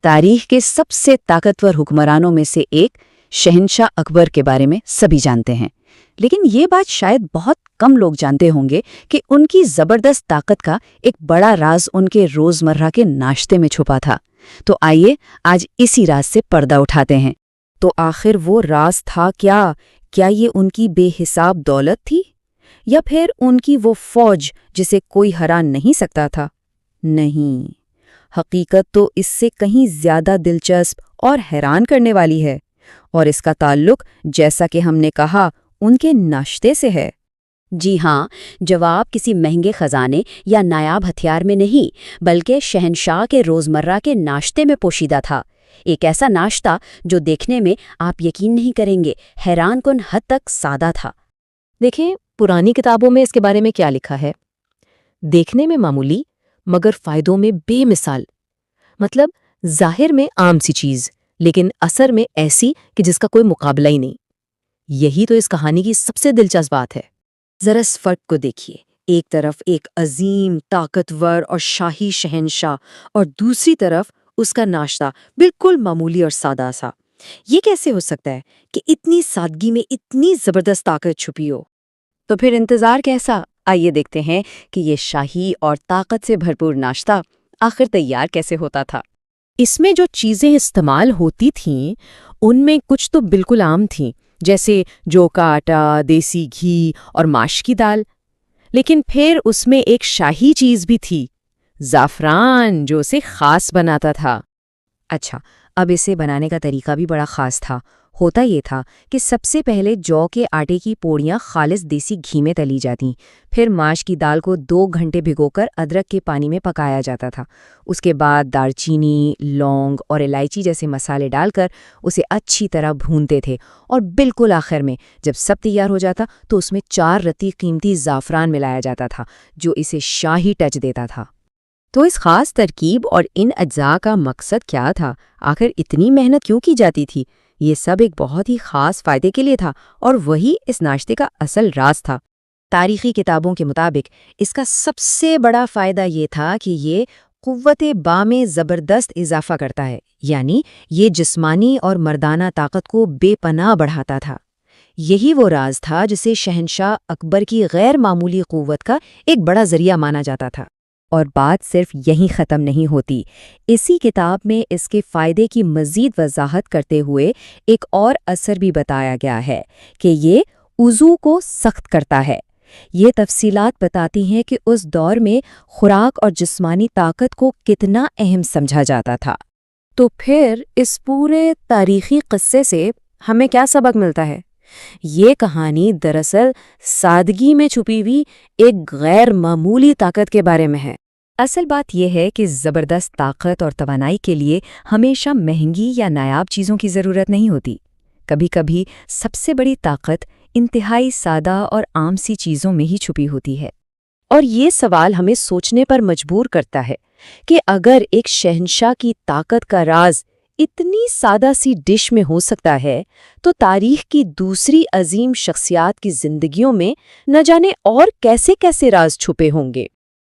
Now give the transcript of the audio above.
تاریخ کے سب سے طاقتور حکمرانوں میں سے ایک شہنشاہ اکبر کے بارے میں سبھی جانتے ہیں، لیکن یہ بات شاید بہت کم لوگ جانتے ہوں گے کہ ان کی زبردست طاقت کا ایک بڑا راز ان کے روزمرہ کے ناشتے میں چھپا تھا۔ تو آئیے آج اسی راز سے پردہ اٹھاتے ہیں۔ تو آخر وہ راز تھا کیا؟ کیا یہ ان کی بے حساب دولت تھی؟ یا پھر ان کی وہ فوج جسے کوئی ہرا نہیں سکتا تھا؟ نہیں، حقیقت تو اس سے کہیں زیادہ دلچسپ اور حیران کرنے والی ہے، اور اس کا تعلق، جیسا کہ ہم نے کہا، ان کے ناشتے سے ہے۔ جی ہاں، جواب کسی مہنگے خزانے یا نایاب ہتھیار میں نہیں، بلکہ شہنشاہ کے روزمرہ کے ناشتے میں پوشیدہ تھا۔ ایک ایسا ناشتہ جو دیکھنے میں آپ یقین نہیں کریں گے، حیران کن حد تک سادہ تھا۔ دیکھیں پرانی کتابوں میں اس کے بارے میں کیا لکھا ہے۔ دیکھنے میں معمولی مگر فائدوں میں بے مثال، مطلب ظاہر میں عام سی چیز لیکن اثر میں ایسی کہ جس کا کوئی مقابلہ ہی نہیں۔ یہی تو اس کہانی کی سب سے دلچسپ بات ہے۔ ذرا اس فرق کو دیکھیے، ایک طرف ایک عظیم، طاقتور اور شاہی شہنشاہ، اور دوسری طرف اس کا ناشتہ بالکل معمولی اور سادہ سا۔ یہ کیسے ہو سکتا ہے کہ اتنی سادگی میں اتنی زبردست طاقت چھپی ہو؟ تو پھر انتظار کیسا؟ آئیے دیکھتے ہیں کہ یہ شاہی اور طاقت سے بھرپور ناشتہ آخر تیار کیسے ہوتا تھا۔ اس میں جو چیزیں استعمال ہوتی تھیں ان میں کچھ تو بالکل عام تھیں، جیسے جو کا آٹا، دیسی گھی اور ماش کی دال، لیکن پھر اس میں ایک شاہی چیز بھی تھی، زعفران، جو اسے خاص بناتا تھا۔ اچھا، اب اسے بنانے کا طریقہ بھی بڑا خاص تھا۔ ہوتا یہ تھا کہ سب سے پہلے جو کے آٹے کی پوڑیاں خالص دیسی گھی میں تلی جاتیں، پھر ماش کی دال کو 2 گھنٹے بھگو کر ادرک کے پانی میں پکایا جاتا تھا۔ اس کے بعد دار چینی، لونگ اور الائچی جیسے مسالے ڈال کر اسے اچھی طرح بھونتے تھے، اور بالکل آخر میں جب سب تیار ہو جاتا تو اس میں 4 رتی قیمتی زعفران ملایا جاتا تھا، جو اسے شاہی ٹچ دیتا تھا۔ تو اس خاص ترکیب اور ان اجزاء کا مقصد کیا تھا؟ آخر اتنی محنت کیوں کی جاتی تھی؟ یہ سب ایک بہت ہی خاص فائدے کے لیے تھا، اور وہی اس ناشتے کا اصل راز تھا۔ تاریخی کتابوں کے مطابق اس کا سب سے بڑا فائدہ یہ تھا کہ یہ قوت با میں زبردست اضافہ کرتا ہے، یعنی یہ جسمانی اور مردانہ طاقت کو بے پناہ بڑھاتا تھا۔ یہی وہ راز تھا جسے شہنشاہ اکبر کی غیر معمولی قوت کا ایک بڑا ذریعہ مانا جاتا تھا۔ اور بات صرف یہیں ختم نہیں ہوتی۔ اسی کتاب میں اس کے فائدے کی مزید وضاحت کرتے ہوئے ایک اور اثر بھی بتایا گیا ہے کہ یہ وضو کو سخت کرتا ہے۔ یہ تفصیلات بتاتی ہیں کہ اس دور میں خوراک اور جسمانی طاقت کو کتنا اہم سمجھا جاتا تھا۔ تو پھر اس پورے تاریخی قصے سے ہمیں کیا سبق ملتا ہے؟ یہ کہانی دراصل سادگی میں چھپی ہوئی ایک غیر معمولی طاقت کے بارے میں ہے۔ اصل بات یہ ہے کہ زبردست طاقت اور توانائی کے لیے ہمیشہ مہنگی یا نایاب چیزوں کی ضرورت نہیں ہوتی۔ کبھی کبھی سب سے بڑی طاقت انتہائی سادہ اور عام سی چیزوں میں ہی چھپی ہوتی ہے۔ اور یہ سوال ہمیں سوچنے پر مجبور کرتا ہے کہ اگر ایک شہنشاہ کی طاقت کا راز اتنی سادہ سی ڈش میں ہو سکتا ہے، تو تاریخ کی دوسری عظیم شخصیات کی زندگیوں میں نہ جانے اور کیسے کیسے راز چھپے ہوں گے۔